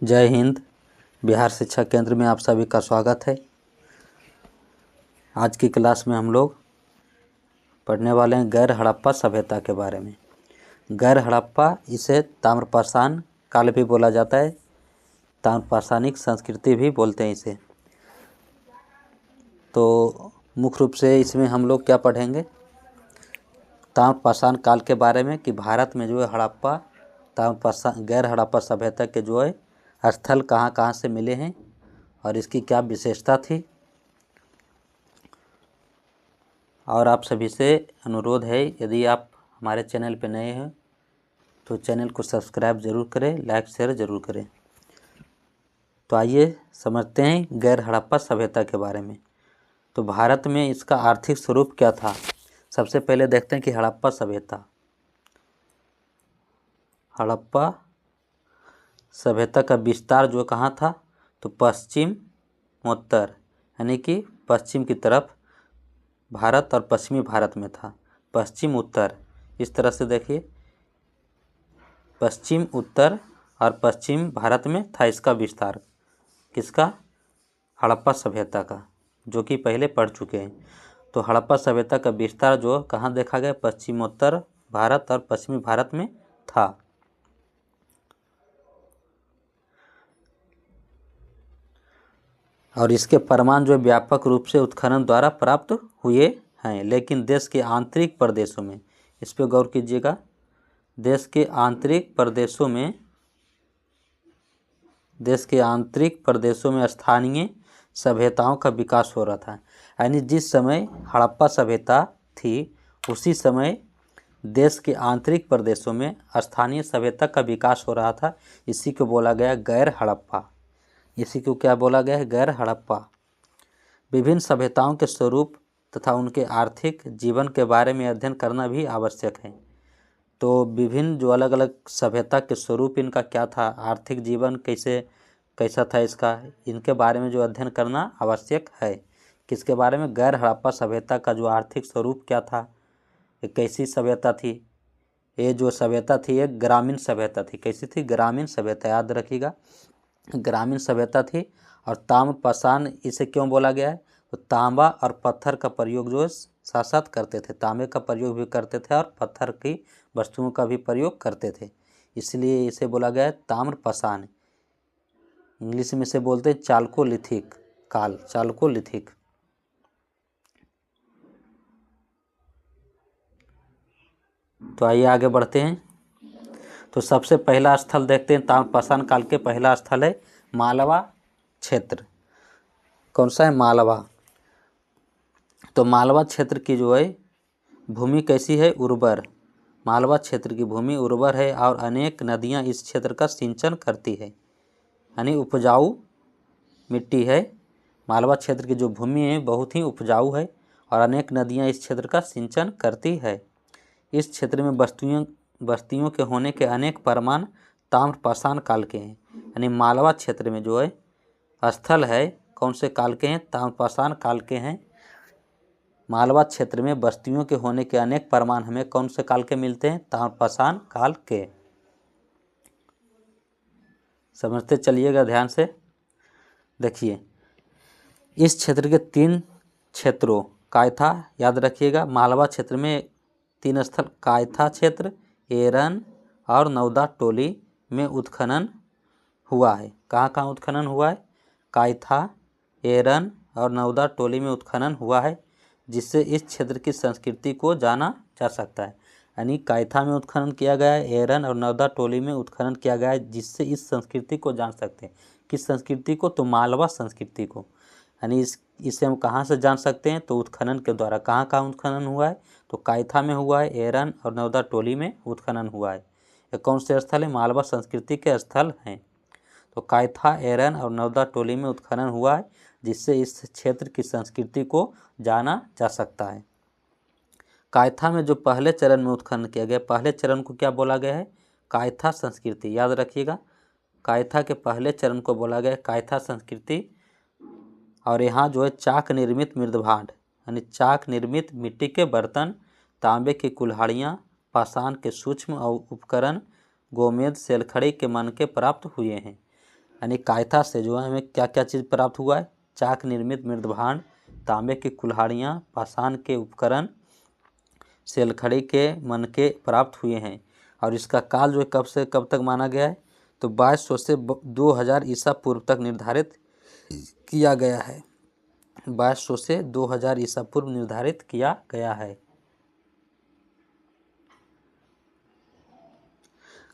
जय हिंद। बिहार शिक्षा केंद्र में आप सभी का स्वागत है। आज की क्लास में हम लोग पढ़ने वाले हैं गैर हड़प्पा सभ्यता के बारे में। गैर हड़प्पा, इसे ताम्रपाषाण काल भी बोला जाता है, ताम्रपाषाणिक संस्कृति भी बोलते हैं इसे। तो मुख्य रूप से इसमें हम लोग क्या पढ़ेंगे, ताम्रपाषाण काल के बारे में कि भारत में जो है हड़प्पा ताम्रपाषाण गैर हड़प्पा सभ्यता के जो है स्थल कहाँ कहाँ से मिले हैं और इसकी क्या विशेषता थी। और आप सभी से अनुरोध है, यदि आप हमारे चैनल पर नए हैं तो चैनल को सब्सक्राइब ज़रूर करें, लाइक शेयर ज़रूर करें। तो आइए समझते हैं गैर हड़प्पा सभ्यता के बारे में। तो भारत में इसका आर्थिक स्वरूप क्या था। सबसे पहले देखते हैं कि हड़प्पा सभ्यता, हड़प्पा सभ्यता का विस्तार जो कहाँ था, तो पश्चिम उत्तर यानी कि पश्चिम की तरफ भारत और पश्चिमी भारत में था। पश्चिम उत्तर, इस तरह से देखिए, पश्चिम उत्तर और पश्चिम भारत में था इसका विस्तार। किसका? हड़प्पा सभ्यता का, जो कि पहले पढ़ चुके हैं। तो हड़प्पा सभ्यता का विस्तार जो कहाँ देखा गया, पश्चिमोत्तर भारत और पश्चिमी भारत में था। और इसके प्रमाण जो व्यापक रूप से उत्खनन द्वारा प्राप्त हुए हैं, लेकिन देश के आंतरिक प्रदेशों में, इस पर गौर कीजिएगा, देश के आंतरिक प्रदेशों में स्थानीय सभ्यताओं का विकास हो रहा था। यानी जिस समय हड़प्पा सभ्यता थी उसी समय देश के आंतरिक प्रदेशों में स्थानीय सभ्यता का विकास हो रहा था। इसी को बोला गया गैर हड़प्पा। इसी को क्या बोला गया है? गैर हड़प्पा। विभिन्न सभ्यताओं के स्वरूप तथा उनके आर्थिक जीवन के बारे में अध्ययन करना भी आवश्यक है। तो विभिन्न जो अलग अलग सभ्यता के स्वरूप, इनका क्या था, आर्थिक जीवन कैसा था इसका, इनके बारे में जो अध्ययन करना आवश्यक है। किसके बारे में? गैर हड़प्पा सभ्यता का जो आर्थिक स्वरूप क्या था, ये कैसी सभ्यता थी। ये जो सभ्यता थी एक ग्रामीण सभ्यता थी। कैसी थी? ग्रामीण सभ्यता, याद रखिएगा, ग्रामीण सभ्यता थी। और ताम्रपाषाण इसे क्यों बोला गया है? तो तांबा और पत्थर का प्रयोग जो साथ साथ करते थे, तांबे का प्रयोग भी करते थे और पत्थर की वस्तुओं का भी प्रयोग करते थे, इसलिए इसे बोला गया है ताम्रपाषाण। इंग्लिश में इसे बोलते हैं चाल्कोलिथिक काल, चाल्कोलिथिक। तो आइए आगे बढ़ते हैं। तो सबसे पहला स्थल देखते हैं, ताम्रपाषाण काल के पहला स्थल है मालवा क्षेत्र। कौन सा है? मालवा। तो मालवा क्षेत्र की जो है भूमि कैसी है? उर्वर। मालवा क्षेत्र की भूमि उर्वर है और अनेक नदियां इस क्षेत्र का सिंचन करती है, यानी उपजाऊ मिट्टी है। मालवा क्षेत्र की जो भूमि है बहुत ही उपजाऊ है और अनेक नदियां इस क्षेत्र का सिंचन करती है। इस क्षेत्र में बस्तियों के होने के अनेक प्रमाण ताम्रपाषाण काल के हैं। यानी मालवा क्षेत्र में जो है स्थल है कौन से काल के हैं? ताम्रपाषाण काल के हैं। मालवा क्षेत्र में बस्तियों के होने के अनेक प्रमाण हमें कौन से काल के मिलते हैं? ताम्रपाषाण काल के। समझते चलिएगा ध्यान से। देखिए, इस क्षेत्र के 3 क्षेत्रों, कायथा, याद रखिएगा, मालवा क्षेत्र में 3 स्थल, कायथा क्षेत्र, एरन और नौदा टोली में उत्खनन हुआ है। कहाँ कहाँ उत्खनन हुआ है? कायथा, एरन और नौदा टोली में उत्खनन हुआ है, जिससे इस क्षेत्र की संस्कृति को जाना जा सकता है। यानी कायथा में उत्खनन किया गया है, एरन और नौदा टोली में उत्खनन किया गया है, जिससे इस संस्कृति को जान सकते हैं। किस संस्कृति को? तो मालवा संस्कृति को। यानी इसे हम कहाँ से जान सकते हैं? तो उत्खनन के द्वारा। कहाँ कहाँ उत्खनन हुआ है? तो कायथा में हुआ है, एरन और नौदा टोली में उत्खनन हुआ है। ये कौन से स्थल है? मालवा संस्कृति के स्थल हैं। तो कायथा, एरन और नौदा टोली में उत्खनन हुआ है, जिससे इस क्षेत्र की संस्कृति को जाना जा सकता है। कायथा में जो पहले चरण में उत्खनन किया गया, पहले चरण को क्या बोला गया है? कायथा संस्कृति, याद रखिएगा। कायथा के पहले चरण को बोला गया कायथा संस्कृति। और यहाँ जो है चाक निर्मित मृदभांड, यानी चाक निर्मित मिट्टी के बर्तन, तांबे की कुल्हाड़ियाँ, पाषाण के सूक्ष्म उपकरण, गोमेद, सेलखड़ी के मनके प्राप्त हुए हैं। यानी कायथा से जो है हमें क्या क्या चीज़ प्राप्त हुआ है, चाक निर्मित मृदभांड, तांबे की कुल्हाड़ियाँ, पाषाण के उपकरण, सेलखड़ी के मनके प्राप्त हुए हैं। और इसका काल जो है कब से कब तक माना गया है, तो 2200 से 2000 ईसा पूर्व तक निर्धारित किया गया है। 2200 से 2000 ईसा पूर्व निर्धारित किया गया है।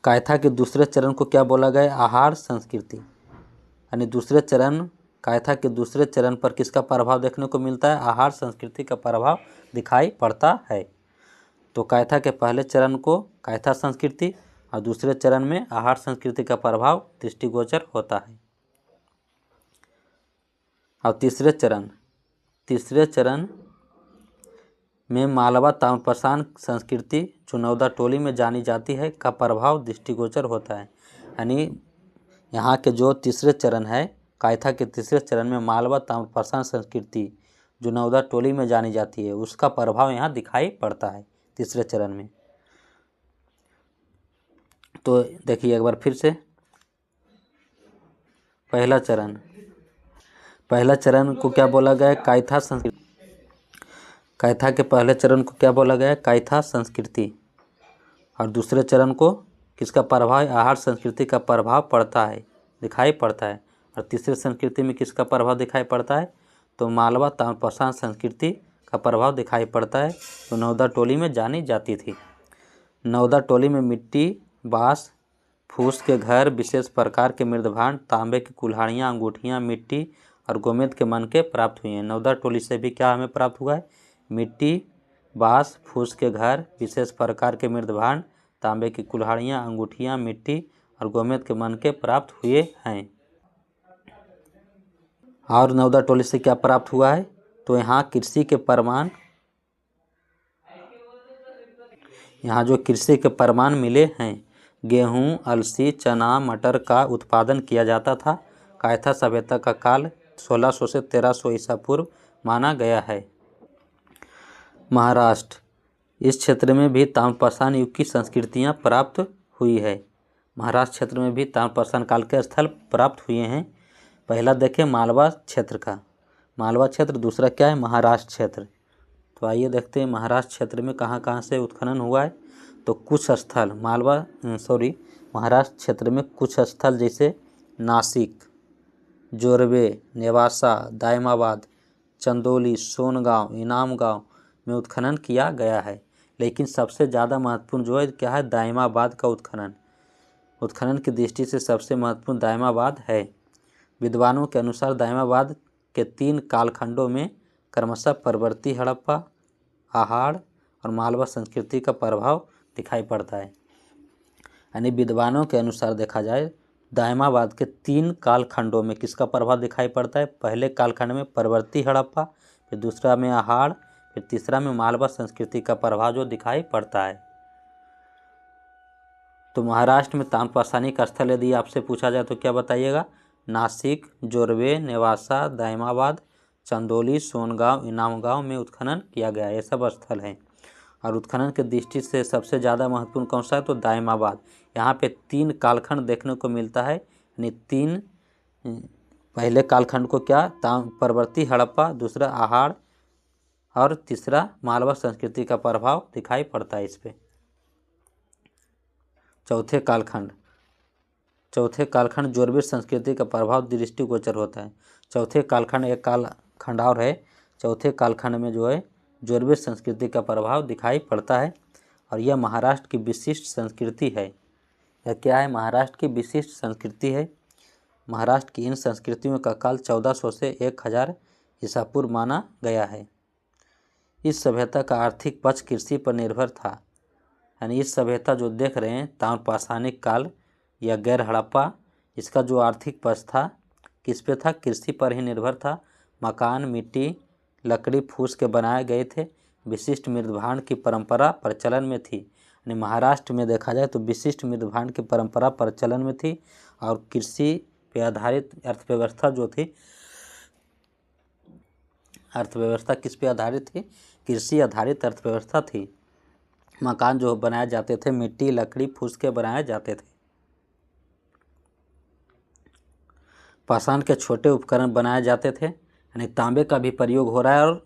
कायथा के दूसरे चरण को क्या बोला गया, आहार संस्कृति। यानी दूसरे चरण, कायथा के दूसरे चरण पर किसका प्रभाव देखने को मिलता है, आहार संस्कृति का प्रभाव दिखाई पड़ता है। तो कायथा के पहले चरण को कायथा संस्कृति और दूसरे चरण में आहार संस्कृति का प्रभाव दृष्टिगोचर होता है। और तीसरे चरण में मालवा ताम्रपाषाण संस्कृति जो नौदा टोली में जानी जाती है का प्रभाव दृष्टिगोचर होता है। यानी यहाँ के जो तीसरे चरण है, कायथा के तीसरे चरण में मालवा ताम्रपाषाण संस्कृति जो नौदा टोली में जानी जाती है उसका प्रभाव यहाँ दिखाई पड़ता है तीसरे चरण में। तो देखिए एक बार फिर से, पहला चरण को क्या बोला गया है, कायथा संस्कृति। कायथा के पहले चरण को क्या बोला गया है, कायथा संस्कृति। और दूसरे चरण को किसका प्रभाव है, आहार संस्कृति का प्रभाव पड़ता है, दिखाई पड़ता है। और तीसरे संस्कृति में किसका प्रभाव दिखाई पड़ता है, तो मालवा ताम्रपाषाण संस्कृति का प्रभाव दिखाई पड़ता है, तो नौदा टोली में जानी जाती थी। नौदा टोली में मिट्टी, बाँस, फूस के घर, विशेष प्रकार के मृदभांड, तांबे की कुल्हाड़ियाँ, अंगूठियाँ, मिट्टी और गोमेद के मनके प्राप्त हुए हैं। नौदा टोली से भी क्या हमें प्राप्त हुआ है, मिट्टी, बाँस, फूस के घर, विशेष प्रकार के मृदभांड, तांबे की कुल्हाड़ियाँ, अंगूठियाँ, मिट्टी और गोमेद के मनके प्राप्त हुए हैं। और नौदा टोली से क्या प्राप्त हुआ है, तो यहाँ कृषि के प्रमाण, यहाँ जो कृषि के प्रमाण मिले हैं, गेहूँ, अलसी, चना, मटर का उत्पादन किया जाता था। कायथा सभ्यता का काल 1600 से 1300 ईसा पूर्व माना गया है। महाराष्ट्र, इस क्षेत्र में भी ताम्रपाषाण युग की संस्कृतियाँ प्राप्त हुई है। महाराष्ट्र क्षेत्र में भी ताम्रपाषाण काल के स्थल प्राप्त हुए हैं। पहला देखें मालवा क्षेत्र का, मालवा क्षेत्र। दूसरा क्या है, महाराष्ट्र क्षेत्र। तो आइए देखते हैं महाराष्ट्र क्षेत्र में कहाँ कहाँ से उत्खनन हुआ है। तो कुछ स्थल महाराष्ट्र क्षेत्र में कुछ स्थल जैसे नासिक, जोरवे, नेवासा, दायमाबाद, चंदौली, सोनगांव, इनामगांव में उत्खनन किया गया है। लेकिन सबसे ज़्यादा महत्वपूर्ण जो है क्या है, दायमाबाद का उत्खनन की दृष्टि से सबसे महत्वपूर्ण दायमाबाद है। विद्वानों के अनुसार दायमाबाद के 3 कालखंडों में क्रमशः परवर्ती हड़प्पा, आहाड़ और मालवा संस्कृति का प्रभाव दिखाई पड़ता है। यानी विद्वानों के अनुसार देखा जाए दायमाबाद के 3 कालखंडों में किसका प्रभाव दिखाई पड़ता है, पहले कालखंड में परवर्ती हड़प्पा, फिर दूसरा में आहाड़, फिर तीसरा में मालवा संस्कृति का प्रभाव जो दिखाई पड़ता है। तो महाराष्ट्र में ताम्रपाषाणी का स्थल यदि आपसे पूछा जाए तो क्या बताइएगा, नासिक, जोरवे, नेवासा, दायमाबाद, चंदौली, सोनगांव, इनामगांव में उत्खनन किया गया, ये सब स्थल हैं। और उत्खनन के दृष्टि से सबसे ज़्यादा महत्वपूर्ण कौन सा है, तो दायमाबाद। यहाँ पे 3 कालखंड देखने को मिलता है। यानी 3 पहले कालखंड को क्या, परवर्ती हड़प्पा, दूसरा आहाड़ और तीसरा मालवा संस्कृति का प्रभाव दिखाई पड़ता है इस पर। चौथे कालखंड जोरवे संस्कृति का प्रभाव दृष्टिगोचर होता है। चौथे कालखंड एक कालखंड और है, चौथे कालखंड में जो है जोरवे संस्कृति का प्रभाव दिखाई पड़ता है। और यह महाराष्ट्र की विशिष्ट संस्कृति है। यह क्या है, महाराष्ट्र की विशिष्ट संस्कृति है। महाराष्ट्र की इन संस्कृतियों का काल 1400 से 1000 ईसा पूर्व माना गया है। इस सभ्यता का आर्थिक पक्ष कृषि पर निर्भर था। यानी इस सभ्यता जो देख रहे हैं ताम्रपाषाणिक काल या गैर हड़प्पा, इसका जो आर्थिक पक्ष था किस पे था, कृषि पर ही निर्भर था। मकान मिट्टी, लकड़ी, फूस के बनाए गए थे। विशिष्ट मृदभांड की परंपरा प्रचलन में थी। यानी महाराष्ट्र में देखा जाए तो विशिष्ट मृदभांड की परंपरा प्रचलन में थी और कृषि पे आधारित अर्थव्यवस्था जो थी, अर्थव्यवस्था किस पे आधारित थी, कृषि आधारित अर्थव्यवस्था थी। मकान जो बनाए जाते थे मिट्टी, लकड़ी, फूस के बनाए जाते थे। पाषाण के छोटे उपकरण बनाए जाते थे, यानी तांबे का भी प्रयोग हो रहा है और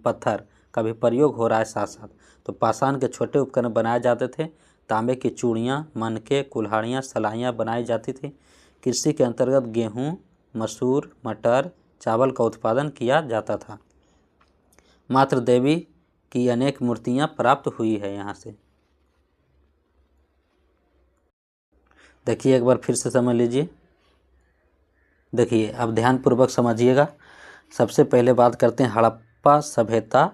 पत्थर का भी प्रयोग हो रहा है साथ साथ। तो पाषाण के छोटे उपकरण बनाए जाते थे, तांबे की चूड़ियाँ, मनके, कुल्हाड़ियाँ, सलाइयाँ बनाई जाती थी। कृषि के अंतर्गत गेहूँ, मसूर, मटर, चावल का उत्पादन किया जाता था। मात्र देवी की अनेक मूर्तियाँ प्राप्त हुई है यहाँ से। देखिए एक बार फिर से समझ लीजिए। देखिए अब ध्यानपूर्वक समझिएगा। सबसे पहले बात करते हैं हड़प्पा सभ्यता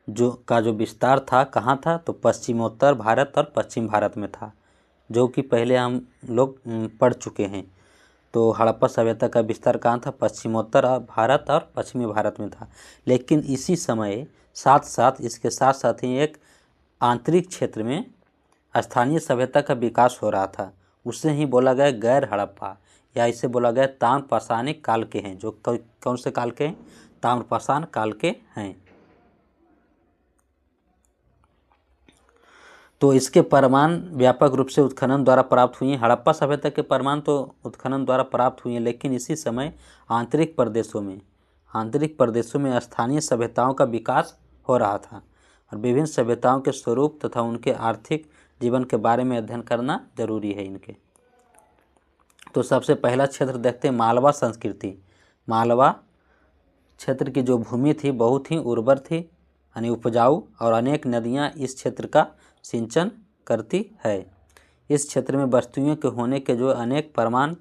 जो विस्तार था कहाँ था, तो पश्चिमोत्तर भारत और पश्चिम भारत में था, जो कि पहले हम लोग पढ़ चुके हैं। तो हड़प्पा सभ्यता का विस्तार कहाँ था, पश्चिमोत्तर भारत और पश्चिमी भारत में था। लेकिन इसी समय इसके साथ साथ ही एक आंतरिक क्षेत्र में स्थानीय सभ्यता का विकास हो रहा था। उससे ही बोला गया गैर हड़प्पा, या इसे बोला गया ताम्रपाषाणिक काल के हैं। जो कौन से काल के हैं, ताम्रपाषाण काल के हैं। तो इसके प्रमाण व्यापक रूप से उत्खनन द्वारा प्राप्त हुए हैं। हड़प्पा सभ्यता के प्रमाण तो उत्खनन द्वारा प्राप्त हुए हैं, लेकिन इसी समय आंतरिक प्रदेशों में स्थानीय सभ्यताओं का विकास हो रहा था और विभिन्न सभ्यताओं के स्वरूप तथा उनके आर्थिक जीवन के बारे में अध्ययन करना जरूरी है इनके। तो सबसे पहला क्षेत्र देखते हैं मालवा संस्कृति। मालवा क्षेत्र की जो भूमि थी बहुत ही उर्वर थी, यानी उपजाऊ, और अनेक नदियाँ इस क्षेत्र का सिंचन करती है। इस क्षेत्र में वस्तुओं के होने के जो अनेक प्रमाण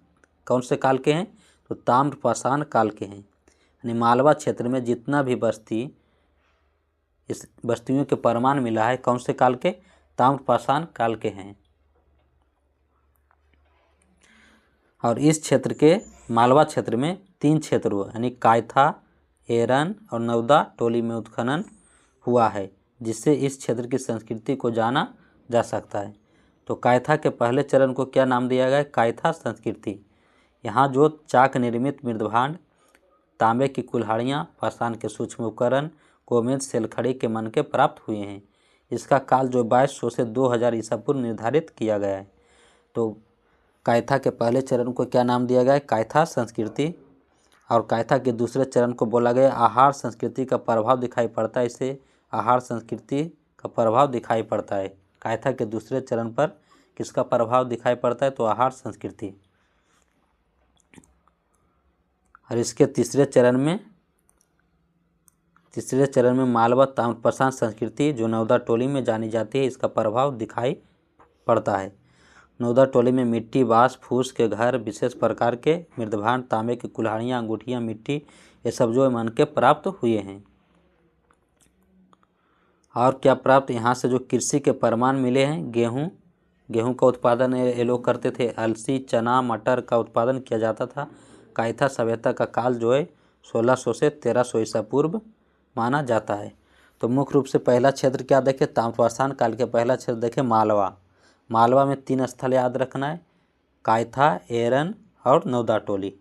कौन से काल के हैं, तो ताम्रपाषाण काल के हैं। यानी मालवा क्षेत्र में जितना भी इस वस्तुओं के प्रमाण मिला है कौन से काल के, ताम्रपाषाण काल के हैं। और इस क्षेत्र के मालवा क्षेत्र में 3 क्षेत्रों यानी कायथा, एरन और नौदा टोली में उत्खनन हुआ है, जिससे इस क्षेत्र की संस्कृति को जाना जा सकता है। तो कायथा के पहले चरण को क्या नाम दिया गया है, कायथा संस्कृति। यहाँ जो चाक निर्मित मृदभांड, तांबे की कुल्हाड़ियाँ, पाषाण के सूक्ष्म उपकरण, गोमेद, सेलखड़ी के मनके प्राप्त हुए हैं। इसका काल जो 2200 से 2000 ईसा पूर्व निर्धारित किया गया है। तो कायथा के पहले चरण को क्या नाम दिया गया है, कायथा संस्कृति। और कायथा के दूसरे चरण को बोला गया आहार संस्कृति का प्रभाव दिखाई पड़ता है। इसे आहार संस्कृति का प्रभाव दिखाई पड़ता है। कायथा के दूसरे चरण पर किसका प्रभाव दिखाई पड़ता है, तो आहार संस्कृति। और इसके तीसरे चरण में मालवा ताम्रपाषाण संस्कृति जो नौदा टोली में जानी जाती है, इसका प्रभाव दिखाई पड़ता है। नौदा टोली में मिट्टी, बाँस, फूस के घर, विशेष प्रकार के मृदभांड, तांबे की कुल्हाड़ियाँ, अंगूठियाँ, मिट्टी, ये सब जो मन के प्राप्त हुए हैं। और क्या प्राप्त, यहाँ से जो कृषि के प्रमाण मिले हैं, गेहूँ का उत्पादन ये लोग करते थे। अलसी, चना, मटर का उत्पादन किया जाता था। कायथा सभ्यता का काल जो है 1600 से 1300 ईसा पूर्व माना जाता है। तो मुख्य रूप से पहला क्षेत्र क्या देखें, ताम्रपाषाण काल के पहला क्षेत्र देखें मालवा में 3 स्थल याद रखना है, कायथा, एरन और नौदा टोली।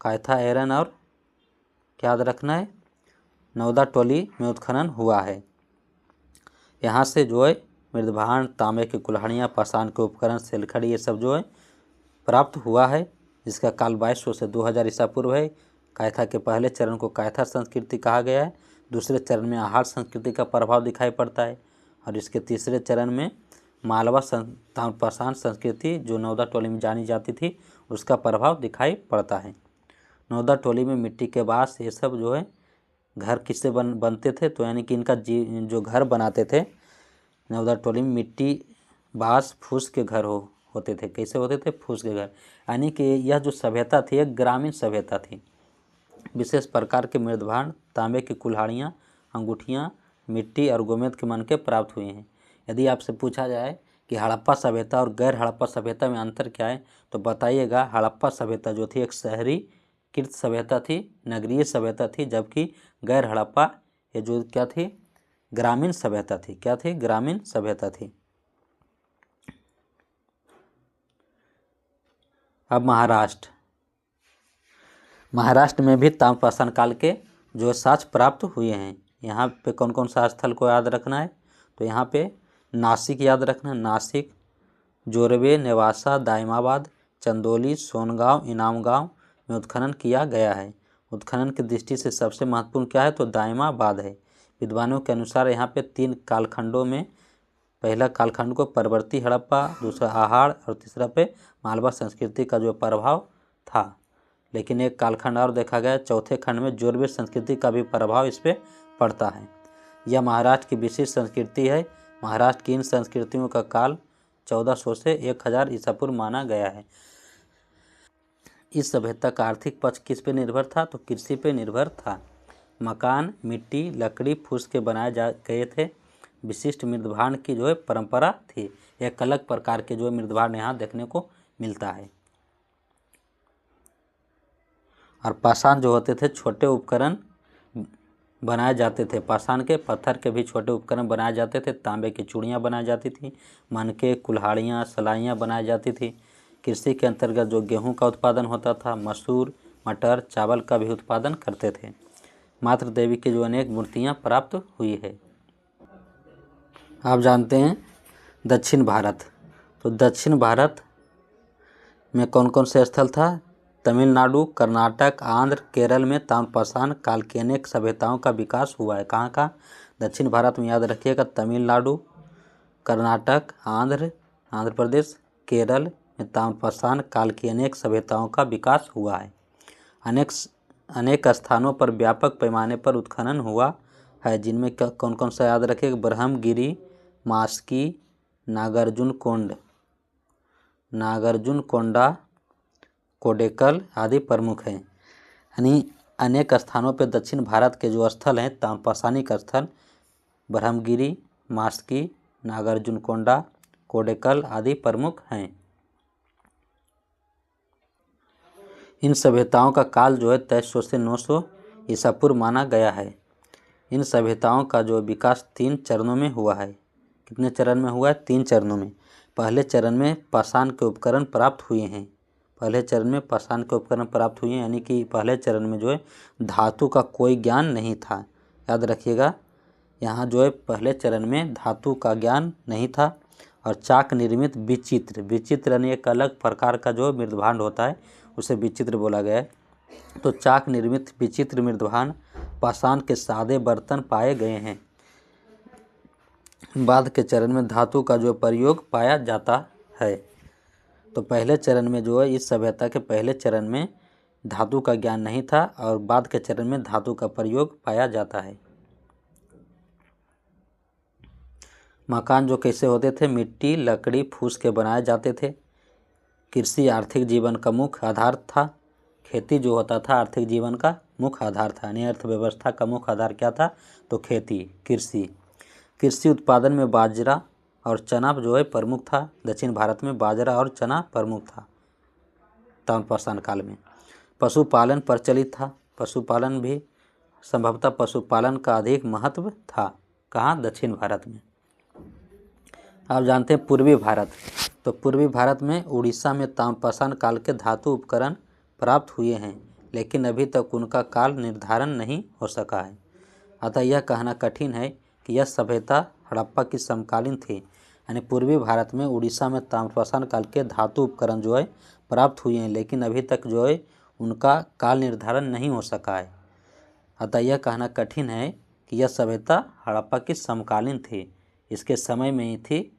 कायथा, एरन और क्या याद रखना है, नौदा टोली में उत्खनन हुआ है। यहाँ से जो है मृदभांड, तांबे की कुल्हाड़ियाँ, पाषाण के उपकरण, सेलखड़ी, ये सब जो है प्राप्त हुआ है, जिसका काल 2200 से 2000 ईसा पूर्व है। कायथा के पहले चरण को कायथा संस्कृति कहा गया है। दूसरे चरण में आहार संस्कृति का प्रभाव दिखाई पड़ता है। और इसके तीसरे चरण में मालवा ताम्रपाषाण संस्कृति जो नौदा टोली में जानी जाती थी, उसका प्रभाव दिखाई पड़ता है। नौदा टोली में मिट्टी के बाँस ये सब जो है घर किससे बनते थे, तो यानी कि इनका जो घर बनाते थे नौदा टोली में, मिट्टी, बाँस, फूस के घर होते थे। कैसे होते थे, फूस के घर। यानी कि यह जो सभ्यता थी एक ग्रामीण सभ्यता थी। विशेष प्रकार के मृदभांड, तांबे की कुल्हाड़ियाँ, अंगूठियाँ, मिट्टी और गोमेद के मनके प्राप्त हुए हैं। यदि आपसे पूछा जाए कि हड़प्पा सभ्यता और गैर हड़प्पा सभ्यता में अंतर क्या है, तो बताइएगा हड़प्पा सभ्यता जो थी एक शहरीकृत सभ्यता थी, नगरीय सभ्यता थी, जबकि गैर हड़प्पा ये जो क्या थी, ग्रामीण सभ्यता थी। क्या थी, ग्रामीण सभ्यता थी। अब महाराष्ट्र में भी ताम्रपाषाण काल के जो साक्ष्य प्राप्त हुए हैं। यहाँ पे कौन कौन सा स्थल को याद रखना है, तो यहाँ पे नासिक याद रखना है। नासिक, जोरवे, नेवासा, दाइमाबाद, चंदौली, सोनगांव, इनामगांव, में उत्खनन किया गया है। उत्खनन की दृष्टि से सबसे महत्वपूर्ण क्या है तो दायमाबाद है। विद्वानों के अनुसार यहाँ पे 3 कालखंडों में पहला कालखंड को परवर्ती हड़प्पा, दूसरा आहाड़ और तीसरा पे मालवा संस्कृति का जो प्रभाव था। लेकिन एक कालखंड और देखा गया, चौथे खंड में जोरबेट संस्कृति का भी प्रभाव इस पर पड़ता है। यह महाराष्ट्र की विशिष्ट संस्कृति है। महाराष्ट्र की इन संस्कृतियों का काल 1400 से 1000 ईसा पूर्व माना गया है। इस सभ्यता का आर्थिक पक्ष किस पे निर्भर था तो कृषि पे निर्भर था। मकान मिट्टी लकड़ी फूस के बनाए गए थे। विशिष्ट मृदभांड की जो है परंपरा थी। एक अलग प्रकार के जो मृदभांड यहाँ देखने को मिलता है। और पाषाण जो होते थे छोटे उपकरण बनाए जाते थे। पाषाण के पत्थर के भी छोटे उपकरण बनाए जाते थे। तांबे की चूड़ियाँ बनाई जाती थी। मनके कुल्हाड़ियाँ सलाइयाँ बनाई जाती थी। कृषि के अंतर्गत जो गेहूं का उत्पादन होता था, मसूर मटर चावल का भी उत्पादन करते थे। मातृ देवी की जो अनेक मूर्तियाँ प्राप्त हुई है। आप जानते हैं दक्षिण भारत, तो दक्षिण भारत में कौन कौन से स्थल था? तमिलनाडु, कर्नाटक, आंध्र, केरल में ताम्रपाषाण काल की अनेक सभ्यताओं का विकास हुआ है। कहाँ कहाँ? दक्षिण भारत में याद रखिएगा, तमिलनाडु, कर्नाटक, आंध्र प्रदेश, केरल में ताम्रपाषाण काल की अनेक सभ्यताओं का विकास हुआ है। अनेक स्थानों पर व्यापक पैमाने पर उत्खनन हुआ है, जिनमें कौन कौन सा याद रखिएगा? ब्रह्मगिरी, मास्की, नागार्जुनकोंडा, कोडेकल आदि प्रमुख हैं। यानी अनेक स्थानों पर दक्षिण भारत के जो स्थल हैं ताम्रपाषाणिक स्थल, ब्रह्मगिरी, मास्की, नागार्जुनकोंडा, कोडेकल आदि प्रमुख हैं। इन सभ्यताओं का काल जो है 2300 से 900 ईसा पूर्व माना गया है। इन सभ्यताओं का जो विकास 3 चरणों में हुआ है। कितने चरण में हुआ है? 3 चरणों में। पहले चरण में पाषाण के उपकरण प्राप्त हुए हैं। यानी कि पहले चरण में जो है धातु का कोई ज्ञान नहीं था। याद रखिएगा, यहाँ जो है पहले चरण में धातु का ज्ञान नहीं था। और चाक निर्मित विचित्र यानी एक अलग प्रकार का जो मृदभांड होता है उसे विचित्र बोला गया है। तो चाक निर्मित विचित्र मृदभांड पाषाण के सादे बर्तन पाए गए हैं। बाद के चरण में धातु का जो प्रयोग पाया जाता है। तो पहले चरण में जो है इस सभ्यता के पहले चरण में धातु का ज्ञान नहीं था और बाद के चरण में धातु का प्रयोग पाया जाता है। मकान जो कैसे होते थे? मिट्टी लकड़ी फूस के बनाए जाते थे। कृषि आर्थिक जीवन का मुख्य आधार था। खेती जो होता था आर्थिक जीवन का मुख्य आधार था। यानी अर्थव्यवस्था का मुख्य आधार क्या था तो खेती, कृषि उत्पादन में बाजरा और चना जो है प्रमुख था। दक्षिण भारत में बाजरा और चना प्रमुख था ताम्रपाषाण काल में। पशुपालन प्रचलित था। पशुपालन भी संभवतः पशुपालन का अधिक महत्व था। कहाँ? दक्षिण भारत में। आप जानते हैं पूर्वी भारत, तो पूर्वी भारत में उड़ीसा में ताम्रपाषाण काल के धातु उपकरण प्राप्त हुए हैं, लेकिन अभी तक उनका काल निर्धारण नहीं हो सका है। अतः यह कहना कठिन है कि यह सभ्यता हड़प्पा की समकालीन थी। यानी पूर्वी भारत में उड़ीसा में ताम्रपाषाण काल के धातु उपकरण जो है प्राप्त हुए हैं, लेकिन अभी तक जो है उनका काल निर्धारण नहीं हो सका है। अतः यह कहना कठिन है कि यह सभ्यता हड़प्पा की समकालीन थी, इसके समय में ही थी,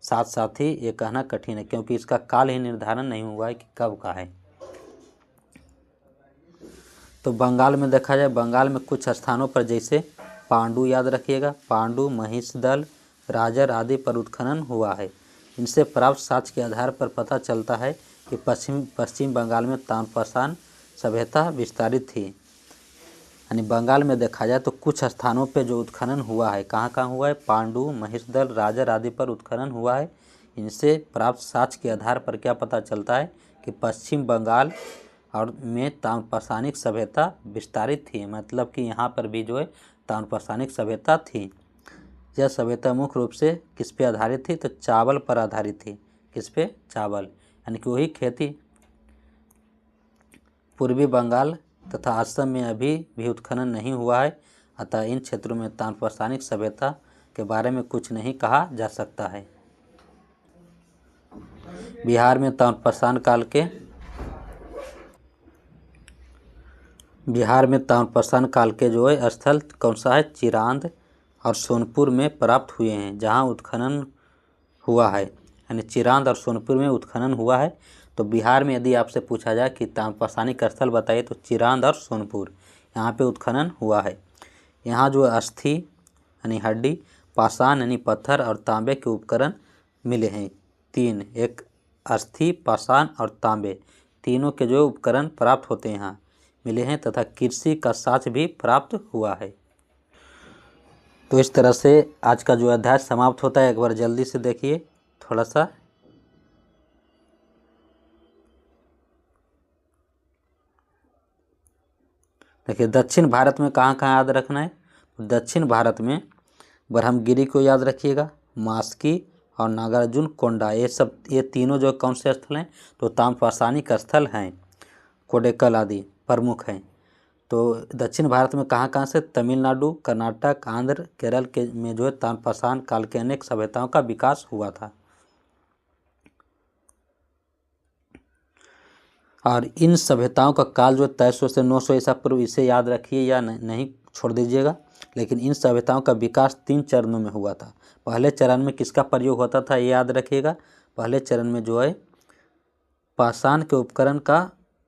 साथ ही ये कहना कठिन है क्योंकि इसका काल ही निर्धारण नहीं हुआ है कि कब का है। तो बंगाल में देखा जाए, बंगाल में कुछ स्थानों पर जैसे पांडु, याद रखिएगा, पांडु, महिषदल, राजर आदि पर उत्खनन हुआ है। इनसे प्राप्त साक्ष्य के आधार पर पता चलता है कि पश्चिम बंगाल में ताम्रपाषाण सभ्यता विस्तारित थी। यानी बंगाल में देखा जाए तो कुछ स्थानों पे जो उत्खनन हुआ है, कहाँ कहाँ हुआ है? पांडु, महिषदल, राजर आदि पर उत्खनन हुआ है। इनसे प्राप्त साक्ष्य के आधार पर क्या पता चलता है कि पश्चिम बंगाल और में ताम्रपाषाणिक सभ्यता विस्तारित थी। मतलब कि यहाँ पर भी जो है ताम्रपाषाणिक सभ्यता थी। यह सभ्यता मुख्य रूप से किस पे आधारित थी? तो चावल पर आधारित थी। किस पे? चावल, यानी कि वही खेती। पूर्वी बंगाल तथा असम में अभी भी उत्खनन नहीं हुआ है, अतः इन क्षेत्रों में ताम्रपाषाणिक सभ्यता के बारे में कुछ नहीं कहा जा सकता है। बिहार में ताम्रपाषाण काल के बिहार में ताम्रपाषाण काल के जो है स्थल कौन सा है? चिरांद और सोनपुर में प्राप्त हुए हैं, जहाँ उत्खनन हुआ है, यानी चिरांद और सोनपुर में उत्खनन हुआ है। तो बिहार में यदि आपसे पूछा जाए कि ताम्रपाषाणिक स्थल बताइए तो चिरांद और सोनपुर यहाँ पे उत्खनन हुआ है। यहाँ जो अस्थि यानी हड्डी, पाषाण यानी पत्थर और तांबे के उपकरण मिले हैं। 3, एक अस्थि, पाषाण और तांबे तीनों के जो उपकरण प्राप्त होते हैं यहाँ मिले हैं, तथा कृषि का साक्ष्य भी प्राप्त हुआ है। तो इस तरह से आज का जो अध्याय समाप्त होता है। एक बार जल्दी से देखिए थोड़ा सा। देखिए दक्षिण भारत में कहाँ कहाँ याद रखना है? दक्षिण भारत में ब्रह्मगिरी को याद रखिएगा, मास्की और नागार्जुन कोंडा, ये तीनों जो कौन से स्थल हैं? तो ताम्रपाषाणिक स्थल हैं, कोडेकल आदि प्रमुख हैं। तो दक्षिण भारत में कहाँ कहाँ से? तमिलनाडु, कर्नाटक, आंध्र, केरल के में जो है ताम्रपाषाण काल के अनेक सभ्यताओं का विकास हुआ था। और इन सभ्यताओं का काल जो 2300 से 900 ईसा पूर्व, इसे याद रखिए या नहीं छोड़ दीजिएगा। लेकिन इन सभ्यताओं का विकास 3 चरणों में हुआ था। पहले चरण में किसका प्रयोग होता था ये याद रखिएगा। पहले चरण में जो है पाषाण के उपकरण का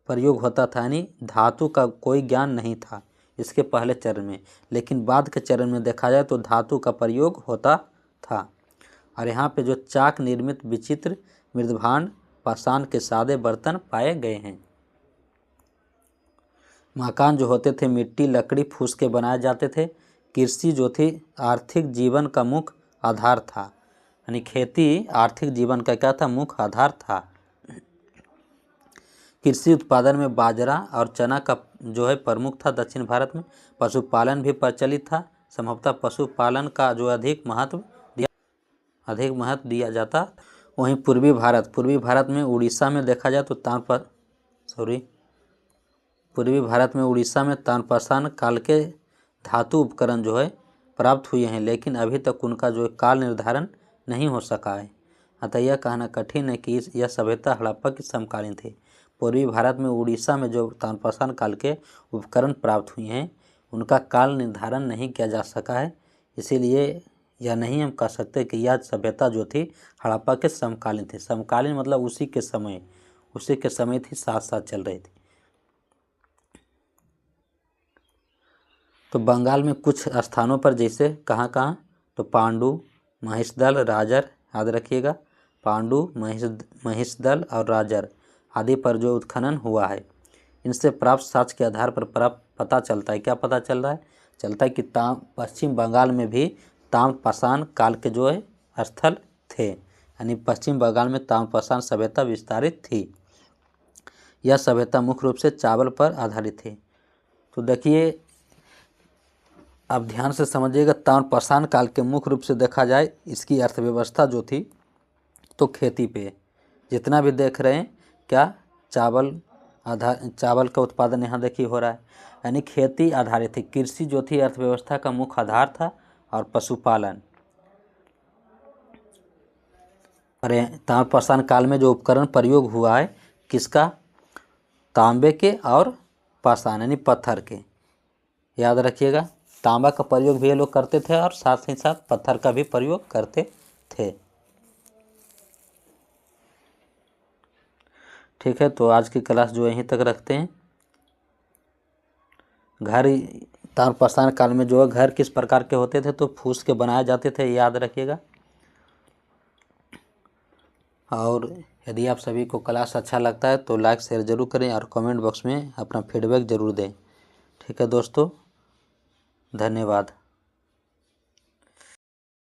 प्रयोग होता था, यानी धातु का कोई ज्ञान नहीं था इसके पहले चरण में। लेकिन बाद के चरण में देखा जाए तो धातु का प्रयोग होता था। और यहाँ पे जो चाक निर्मित विचित्र मृदभांड, पाषाण के सादे बर्तन पाए गए हैं। मकान जो होते थे मिट्टी, लकड़ी, फूस के बनाए जाते थे। कृषि जो थी आर्थिक जीवन का मुख्य आधार था, यानी खेती आर्थिक जीवन का क्या था? मुख्य आधार था। कृषि उत्पादन में बाजरा और चना का जो है प्रमुख था दक्षिण भारत में। पशुपालन भी प्रचलित था। संभवतः पशुपालन का जो अधिक महत्व दिया जाता। वहीं पूर्वी भारत में उड़ीसा में देखा जाए तो पूर्वी भारत में उड़ीसा में ताम्रपाषाण काल के धातु उपकरण जो है प्राप्त हुए हैं, लेकिन अभी तक उनका जो काल निर्धारण नहीं हो सका है। अतः यह कहना कठिन है कि यह सभ्यता हड़प्पा की समकालीन थी। पूर्वी भारत में उड़ीसा में जो ताम्रपाषाण काल के उपकरण प्राप्त हुए हैं उनका काल निर्धारण नहीं किया जा सका है। इसीलिए यह नहीं हम कह सकते कि यह सभ्यता जो थी हड़प्पा के समकालीन थी। समकालीन मतलब उसी के समय थी, साथ साथ चल रही थी। तो बंगाल में कुछ स्थानों पर जैसे कहाँ कहाँ? तो पांडु, महिषदल, राजर याद रखिएगा। पांडु, महिषदल और राजर आदि पर जो उत्खनन हुआ है, इनसे प्राप्त साक्ष्य के आधार पर पता चलता है। क्या पता चल रहा है? चलता है कि पश्चिम बंगाल में भी ताम्रपाषाण काल के जो है स्थल थे, यानी पश्चिम बंगाल में ताम्रपाषाण सभ्यता विस्तारित थी। यह सभ्यता मुख्य रूप से चावल पर आधारित थी। तो देखिए अब ध्यान से समझिएगा, ताम्रपाषाण काल के मुख्य रूप से देखा जाए इसकी अर्थव्यवस्था जो थी तो खेती पे, जितना भी देख रहे हैं क्या चावल का उत्पादन यहाँ देखिए हो रहा है, यानी खेती आधारित थी। कृषि जो थी अर्थव्यवस्था का मुख्य आधार था और पशुपालन। अरे ताम्रपाषाण काल में जो उपकरण प्रयोग हुआ है किसका? तांबे के और पाषाण यानी पत्थर के, याद रखिएगा। तांबा का प्रयोग भी ये लोग करते थे और साथ ही साथ पत्थर का भी प्रयोग करते थे। ठीक है, तो आज की क्लास जो यहीं तक रखते हैं। घर ताम्रपाषाण काल में जो है घर किस प्रकार के होते थे? तो फूस के बनाए जाते थे, याद रखिएगा। और यदि आप सभी को क्लास अच्छा लगता है तो लाइक शेयर जरूर करें और कमेंट बॉक्स में अपना फीडबैक ज़रूर दें। ठीक है दोस्तों, धन्यवाद।